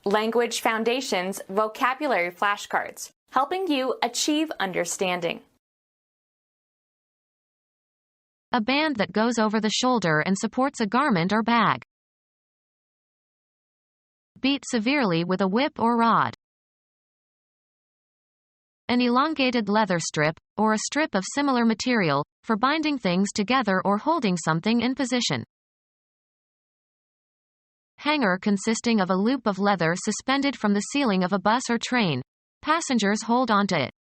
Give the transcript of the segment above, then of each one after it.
Language Foundations Vocabulary Flashcards, helping you achieve understanding. A band that goes over the shoulder and supports a garment or bag. Beat severely with a whip or rod. An elongated leather strip, or a strip of similar material, for binding things together or holding something in position. Hanger consisting of a loop of leather suspended from the ceiling of a bus or train. Passengers hold onto it.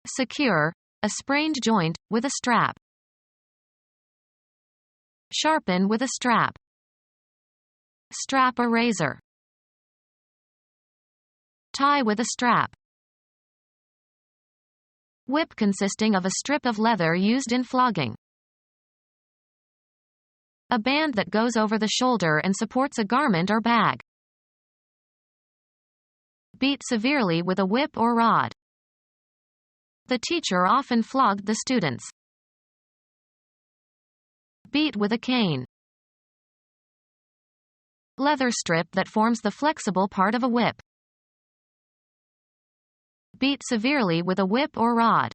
Secure, a sprained joint, with a strap. Sharpen with a strap. Strap a razor. Tie with a strap. Whip consisting of a strip of leather used in flogging. A band that goes over the shoulder and supports a garment or bag. Beat severely with a whip or rod. The teacher often flogged the students. Beat with a cane. Leather strip that forms the flexible part of a whip. Beat severely with a whip or rod.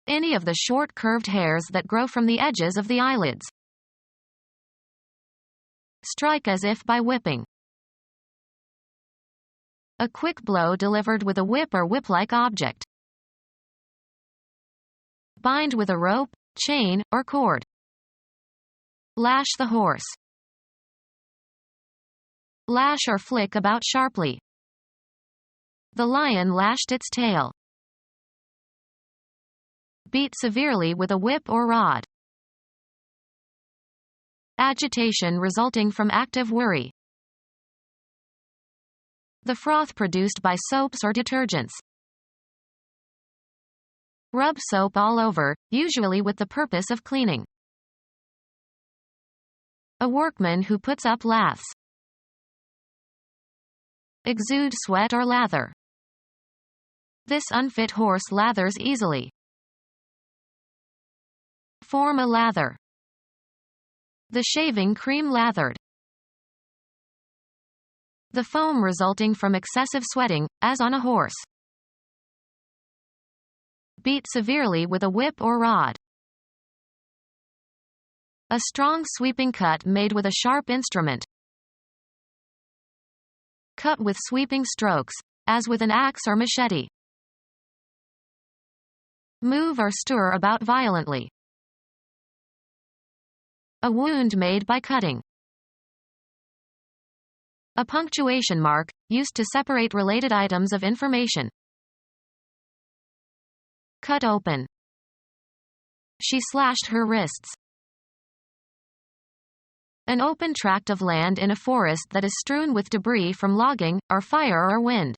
Any of the short curved hairs that grow from the edges of the eyelids. Strike as if by whipping. A quick blow delivered with a whip or whip-like object. Bind with a rope, chain, or cord. Lash the horse. Lash or flick about sharply. The lion lashed its tail. Beat severely with a whip or rod. Agitation resulting from active worry. The froth produced by soaps or detergents. Rub soap all over, usually with the purpose of cleaning. A workman who puts up laths. Exude sweat or lather. This unfit horse lathers easily. Form a lather. The shaving cream lathered. The foam resulting from excessive sweating, as on a horse. Beat severely with a whip or rod. A strong sweeping cut made with a sharp instrument. Cut with sweeping strokes, as with an axe or machete. Move or stir about violently. A wound made by cutting. A punctuation mark, used to separate related items of information. Cut open. She slashed her wrists. An open tract of land in a forest that is strewn with debris from logging, or fire or wind.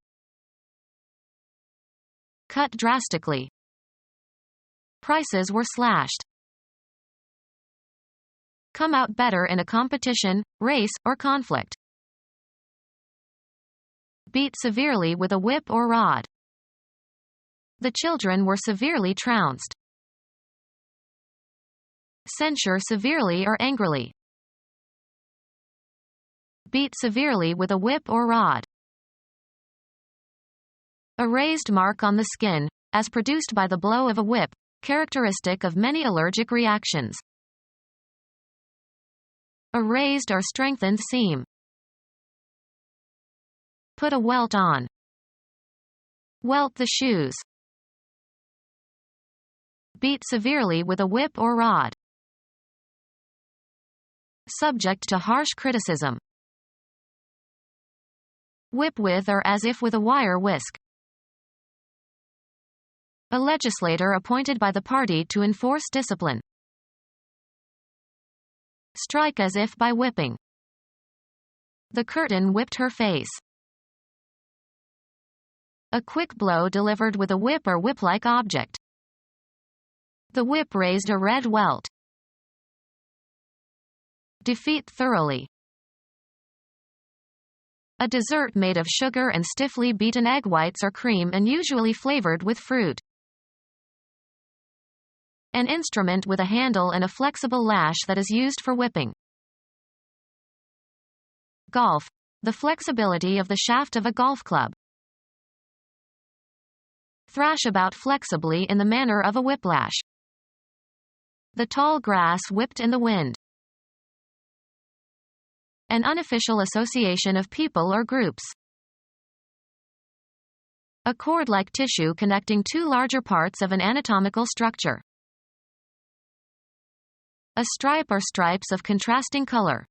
Cut drastically. Prices were slashed. Come out better in a competition, race, or conflict. Beat severely with a whip or rod. The children were severely trounced. Censure severely or angrily. Beat severely with a whip or rod. A raised mark on the skin, as produced by the blow of a whip, characteristic of many allergic reactions. A raised or strengthened seam. Put a welt on. Welt the shoes. Beat severely with a whip or rod. Subject to harsh criticism. Whip with or as if with a wire whisk. A legislator appointed by the party to enforce discipline. Strike as if by whipping. The curtain whipped her face. A quick blow delivered with a whip or whip-like object. The whip raised a red welt. Defeat thoroughly. A dessert made of sugar and stiffly beaten egg whites or cream and usually flavored with fruit. An instrument with a handle and a flexible lash that is used for whipping. golf, the flexibility of the shaft of a golf club. Thrash about flexibly in the manner of a whiplash. The tall grass whipped in the wind. An unofficial association of people or groups. A cord-like tissue connecting two larger parts of an anatomical structure. A stripe or stripes of contrasting color.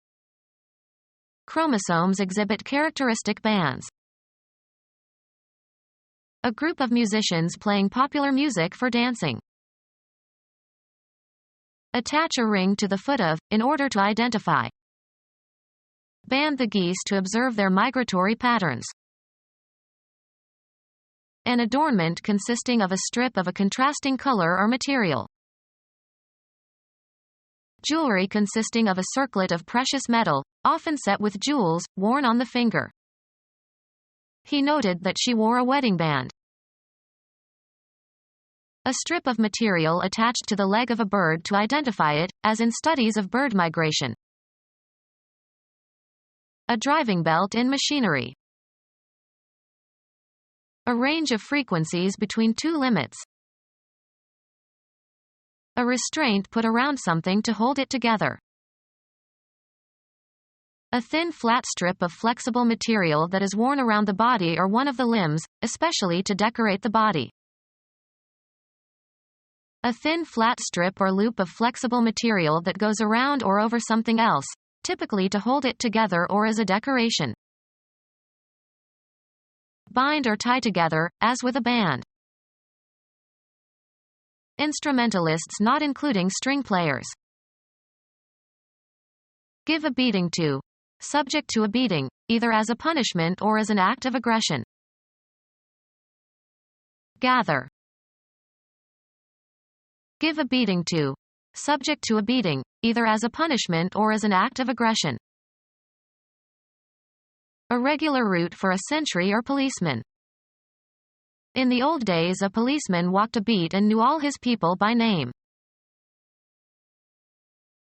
Chromosomes exhibit characteristic bands. A group of musicians playing popular music for dancing. Attach a ring to the foot of, in order to identify. Band the geese to observe their migratory patterns. An adornment consisting of a strip of a contrasting color or material. Jewelry consisting of a circlet of precious metal, often set with jewels, worn on the finger. He noted that she wore a wedding band. A strip of material attached to the leg of a bird to identify it, as in studies of bird migration. A driving belt in machinery. A range of frequencies between two limits. A restraint put around something to hold it together. A thin flat strip of flexible material that is worn around the body or one of the limbs, especially to decorate the body. A thin flat strip or loop of flexible material that goes around or over something else, typically to hold it together or as a decoration. Bind or tie together, as with a band. Instrumentalists not including string players. Give a beating to. Subject to a beating, either as a punishment or as an act of aggression. Gather. Give a beating to. Subject to a beating, either as a punishment or as an act of aggression. A regular route for a sentry or policeman. In the old days, a policeman walked a beat and knew all his people by name.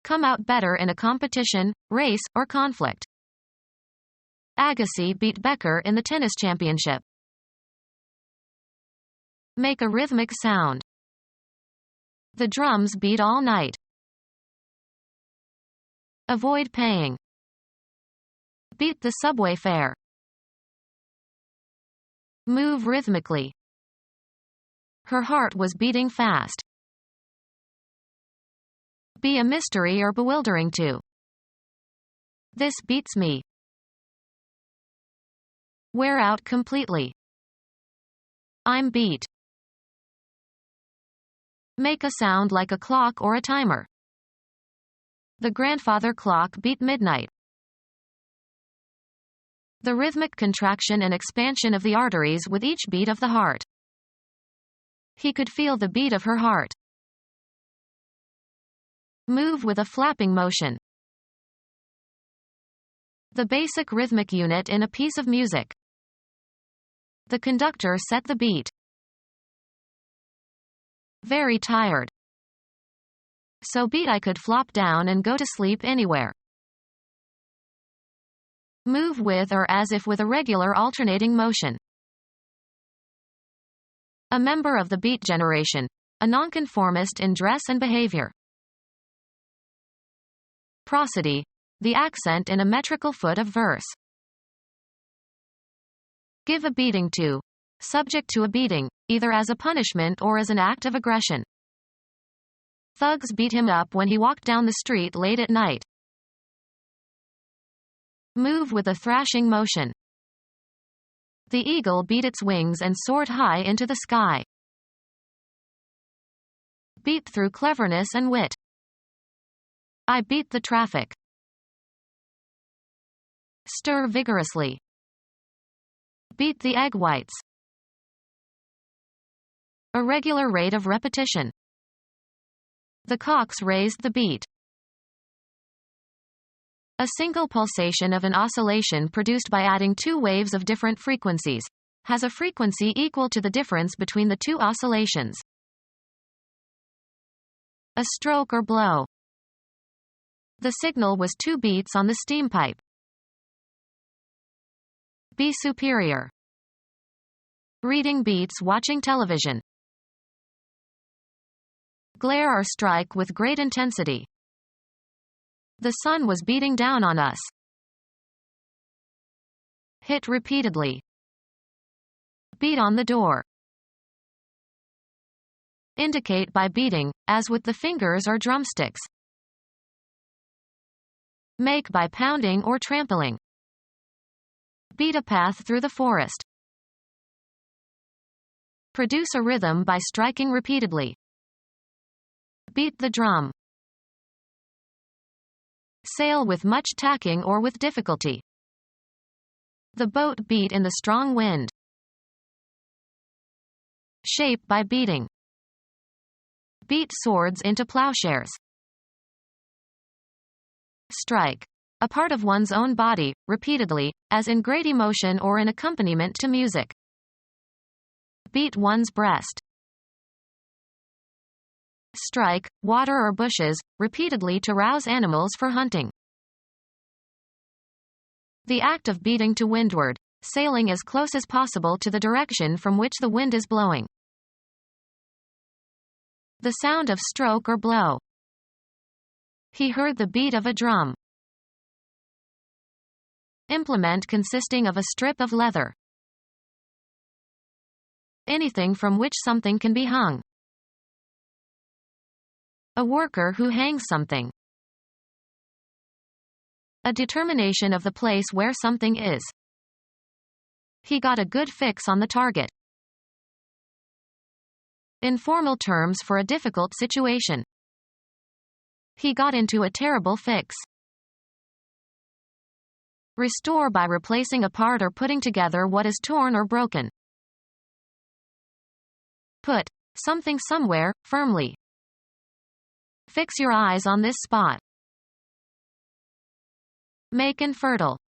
Come out better in a competition, race, or conflict. Agassi beat Becker in the tennis championship. Make a rhythmic sound. The drums beat all night. Avoid paying. Beat the subway fare. Move rhythmically. Her heart was beating fast. Be a mystery or bewildering to. This beats me. Wear out completely. I'm beat. Make a sound like a clock or a timer. The grandfather clock beat midnight. The rhythmic contraction and expansion of the arteries with each beat of the heart. He could feel the beat of her heart. Move with a flapping motion. The basic rhythmic unit in a piece of music. The conductor set the beat. Very tired. So beat I could flop down and go to sleep anywhere. Move with or as if with a regular alternating motion. A member of the beat generation. A nonconformist in dress and behavior. Prosody. The accent in a metrical foot of verse. Give a beating to. Subject to a beating, either as a punishment or as an act of aggression. Thugs beat him up when he walked down the street late at night. Move with a thrashing motion. The eagle beat its wings and soared high into the sky. Beat through cleverness and wit. I beat the traffic. Stir vigorously. Beat the egg whites. A regular rate of repetition. The cocks raised the beat. A single pulsation of an oscillation produced by adding two waves of different frequencies has a frequency equal to the difference between the two oscillations. A stroke or blow. The signal was 2 beats on the steam pipe. Be superior. Reading beats watching television. Glare or strike with great intensity. The sun was beating down on us. Hit repeatedly. Beat on the door. Indicate by beating, as with the fingers or drumsticks. Make by pounding or trampling. Beat a path through the forest. Produce a rhythm by striking repeatedly. Beat the drum. Sail with much tacking or with difficulty. The boat beat in the strong wind. Shape by beating. Beat swords into plowshares. Strike. A part of one's own body, repeatedly, as in great emotion or in accompaniment to music. Beat one's breast. Strike, water or bushes, repeatedly to rouse animals for hunting. The act of beating to windward, sailing as close as possible to the direction from which the wind is blowing. The sound of stroke or blow. He heard the beat of a drum. Implement consisting of a strip of leather. Anything from which something can be hung. A worker who hangs something. A determination of the place where something is. He got a good fix on the target. Informal terms for a difficult situation. He got into a terrible fix. Restore by replacing a part or putting together what is torn or broken. Put something somewhere, firmly. Fix your eyes on this spot. Make infertile.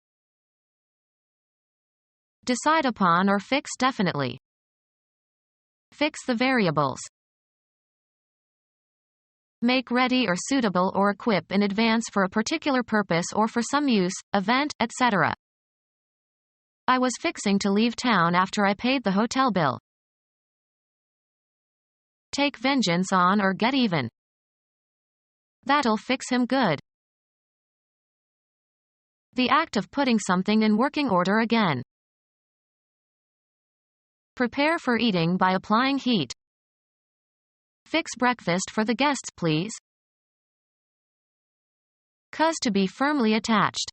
Decide upon or fix definitely. Fix the variables. Make ready or suitable or equip in advance for a particular purpose or for some use, event, etc. I was fixing to leave town after I paid the hotel bill. Take vengeance on or get even. That'll fix him good. The act of putting something in working order again. Prepare for eating by applying heat. Fix breakfast for the guests, please. Cause to be firmly attached.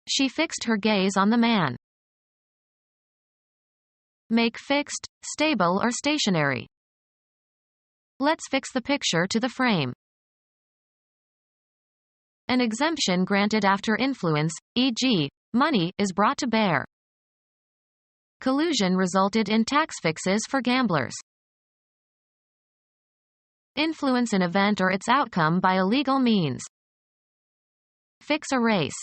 She fixed her gaze on the man. Make fixed, stable or stationary. Let's fix the picture to the frame. An exemption granted after influence, e.g., money, is brought to bear. Collusion resulted in tax fixes for gamblers. Influence an event or its outcome by illegal means. Fix a race.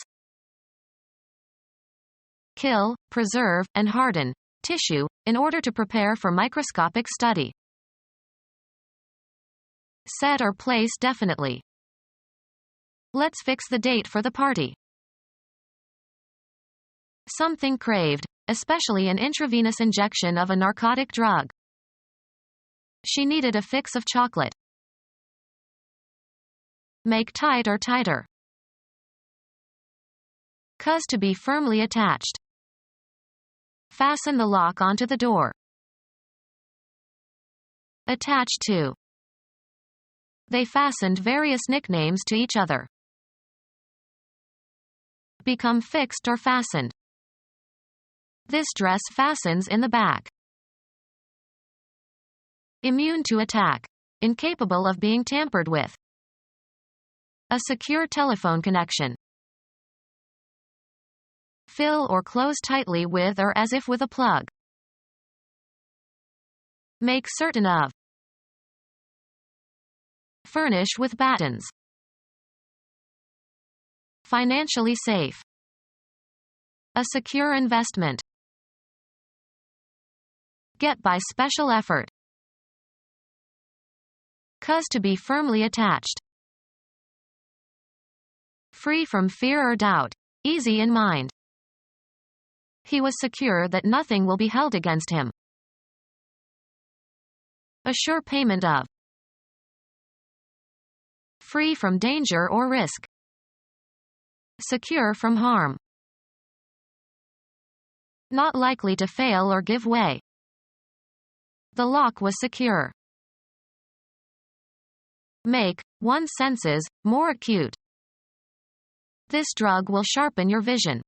Kill, preserve, and harden tissue in order to prepare for microscopic study. Set or place definitely. Let's fix the date for the party. Something craved, especially an intravenous injection of a narcotic drug. She needed a fix of chocolate. Make tight or tighter. Cause to be firmly attached. Fasten the lock onto the door. Attach to. They fastened various nicknames to each other. Become fixed or fastened. This dress fastens in the back. Immune to attack. Incapable of being tampered with. A secure telephone connection. Fill or close tightly with or as if with a plug. Make certain of. Furnish with battens. Financially safe. A secure investment. Get by special effort. Cause to be firmly attached. Free from fear or doubt. Easy in mind. He was secure that nothing will be held against him. A sure payment of. Free from danger or risk. Secure from harm. Not likely to fail or give way. The lock was secure. Make one's senses more acute. This drug will sharpen your vision.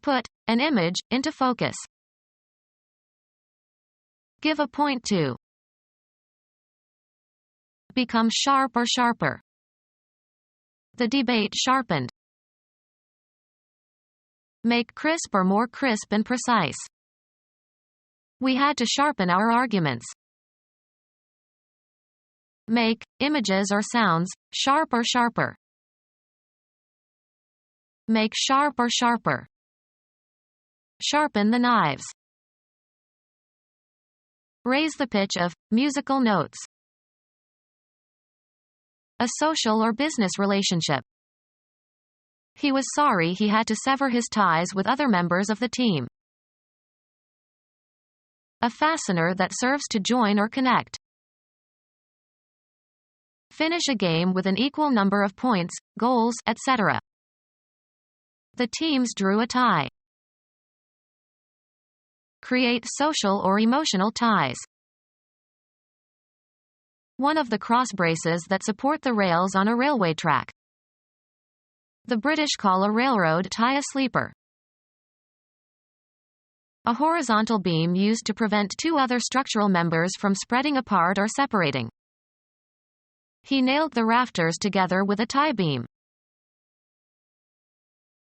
Put an image into focus. Give a point to. Become sharp or sharper. The debate sharpened. Make crisp or more crisp and precise. We had to sharpen our arguments. Make images or sounds sharp or sharper. Make sharp or sharper. Sharpen the knives. Raise the pitch of musical notes. A social or business relationship. He was sorry he had to sever his ties with other members of the team. A fastener that serves to join or connect. Finish a game with an equal number of points, goals, etc. The teams drew a tie. Create social or emotional ties. One of the cross braces that support the rails on a railway track. The British call a railroad tie a sleeper. A horizontal beam used to prevent two other structural members from spreading apart or separating. He nailed the rafters together with a tie beam.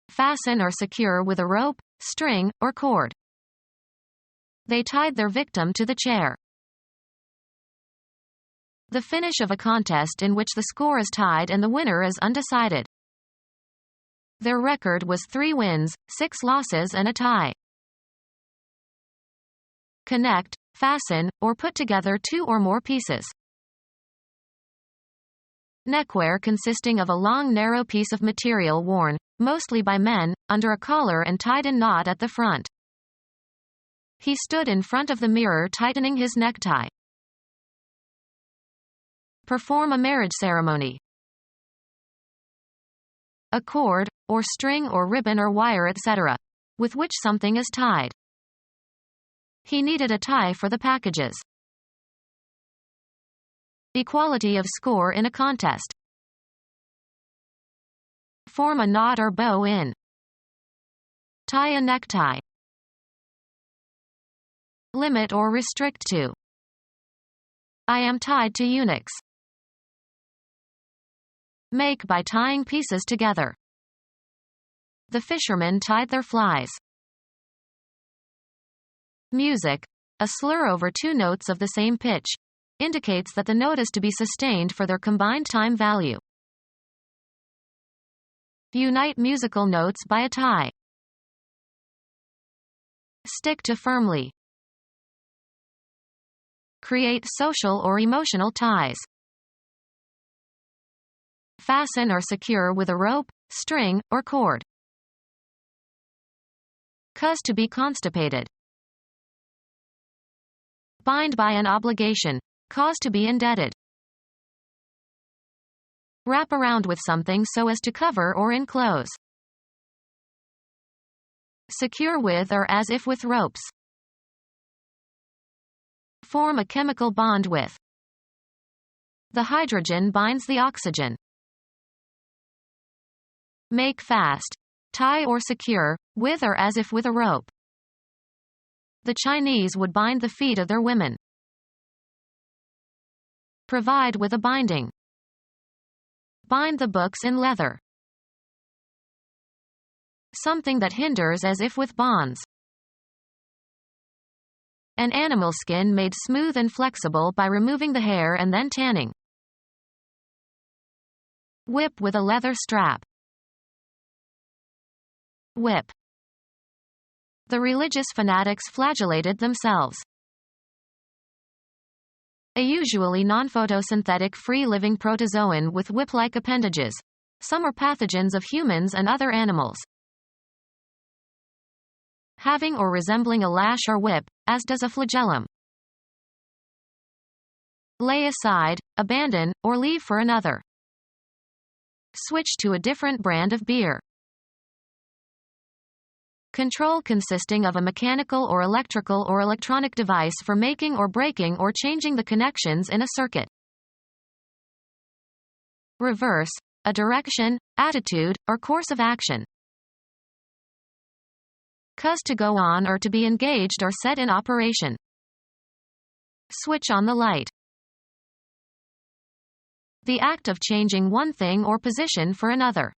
Fasten or secure with a rope, string, or cord. They tied their victim to the chair. The finish of a contest in which the score is tied and the winner is undecided. Their record was 3 wins, 6 losses and a tie. Connect, fasten, or put together 2 or more pieces. Neckwear consisting of a long narrow piece of material worn, mostly by men, under a collar and tied in knot at the front. He stood in front of the mirror tightening his necktie. Perform a marriage ceremony. A cord, or string or ribbon or wire etc., with which something is tied. He needed a tie for the packages. Equality of score in a contest. Form a knot or bow in. Tie a necktie. Limit or restrict to. I am tied to eunuchs. Make by tying pieces together. The fishermen tied their flies. Music, a slur over 2 notes of the same pitch, indicates that the note is to be sustained for their combined time value. Unite musical notes by a tie. Stick to firmly. Create social or emotional ties. Fasten or secure with a rope, string, or cord. Cause to be constipated. Bind by an obligation. Cause to be indebted. Wrap around with something so as to cover or enclose. Secure with or as if with ropes. Form a chemical bond with. The hydrogen binds the oxygen. Make fast. Tie or secure, with or as if with a rope. The Chinese would bind the feet of their women. Provide with a binding. Bind the books in leather. Something that hinders as if with bonds. An animal skin made smooth and flexible by removing the hair and then tanning. Whip with a leather strap. Whip. The religious fanatics flagellated themselves. A usually non-photosynthetic free-living protozoan with whip-like appendages. Some are pathogens of humans and other animals. having or resembling a lash or whip, as does a flagellum. Lay aside, abandon, or leave for another. Switch to a different brand of beer. Control consisting of a mechanical or electrical or electronic device for making or breaking or changing the connections in a circuit. Reverse, a direction, attitude, or course of action. Cause to go on or to be engaged or set in operation. Switch on the light. The act of changing one thing or position for another.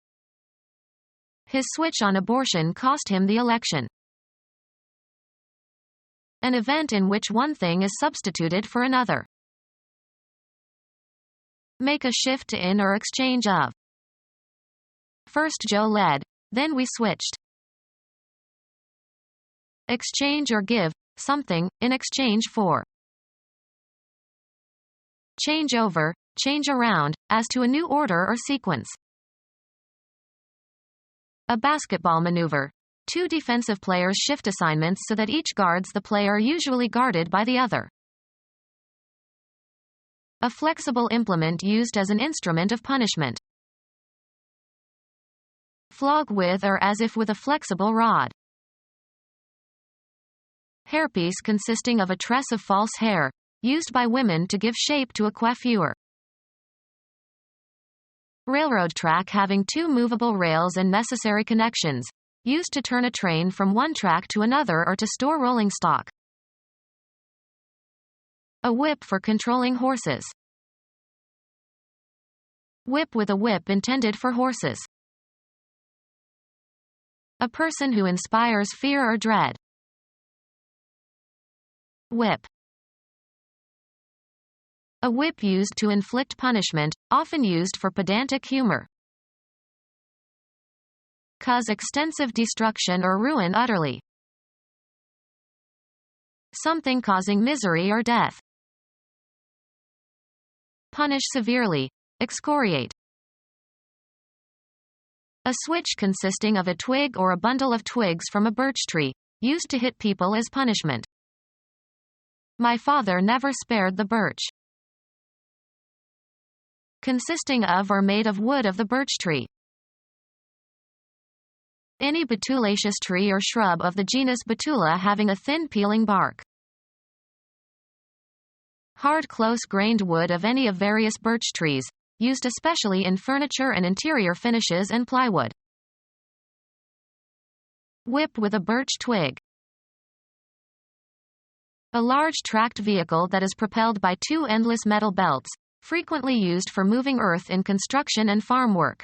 His switch on abortion cost him the election. An event in which one thing is substituted for another. Make a shift in or exchange of. First Joe led, then we switched. Exchange or give something in exchange for. Change over, change around, as to a new order or sequence. A basketball maneuver. Two defensive players shift assignments so that each guards the player usually guarded by the other. A flexible implement used as an instrument of punishment. Flog with or as if with a flexible rod. Hairpiece consisting of a tress of false hair, used by women to give shape to a coiffure. Railroad track having two movable rails and necessary connections, used to turn a train from one track to another or to store rolling stock. A whip for controlling horses. Whip with a whip intended for horses. A person who inspires fear or dread. Whip. A whip used to inflict punishment, often used for pedantic humor. Cause extensive destruction or ruin utterly. Something causing misery or death. Punish severely, excoriate. A switch consisting of a twig or a bundle of twigs from a birch tree, used to hit people as punishment. My father never spared the birch. Consisting of or made of wood of the birch tree. Any betulaceous tree or shrub of the genus Betula having a thin peeling bark. Hard close-grained wood of any of various birch trees, used especially in furniture and interior finishes and plywood. Whip with a birch twig. A large tracked vehicle that is propelled by two endless metal belts, frequently used for moving earth in construction and farm work.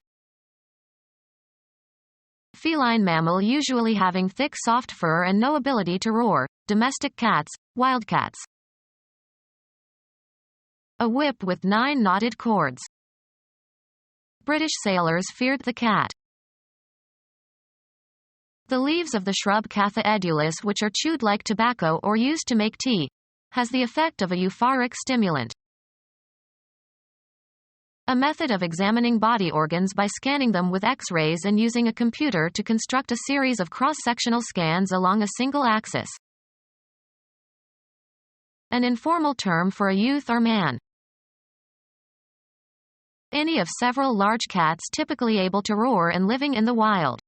Feline mammal usually having thick soft fur and no ability to roar, domestic cats, wildcats. A whip with 9 knotted cords. British sailors feared the cat. The leaves of the shrub Catha edulis, which are chewed like tobacco or used to make tea, has the effect of a euphoric stimulant. A method of examining body organs by scanning them with X-rays and using a computer to construct a series of cross-sectional scans along a single axis. An informal term for a youth or man. Any of several large cats typically able to roar and living in the wild.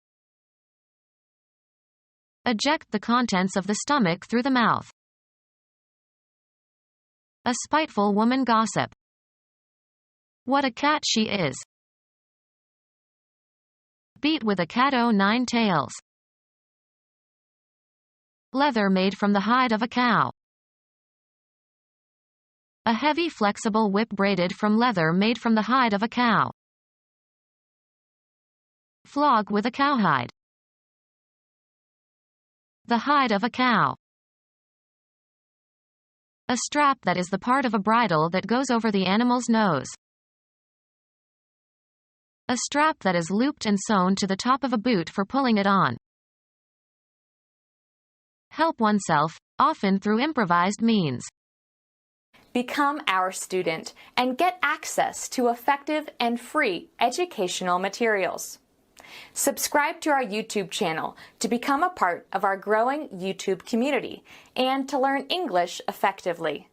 Eject the contents of the stomach through the mouth. A spiteful woman gossip. What a cat she is. Beat with a cat o' 9 tails. Leather made from the hide of a cow. A heavy flexible whip braided from leather made from the hide of a cow. Flog with a cowhide. The hide of a cow. A strap that is the part of a bridle that goes over the animal's nose. A strap that is looped and sewn to the top of a boot for pulling it on. Help oneself, often through improvised means. Become our student and get access to effective and free educational materials. Subscribe to our YouTube channel to become a part of our growing YouTube community and to learn English effectively.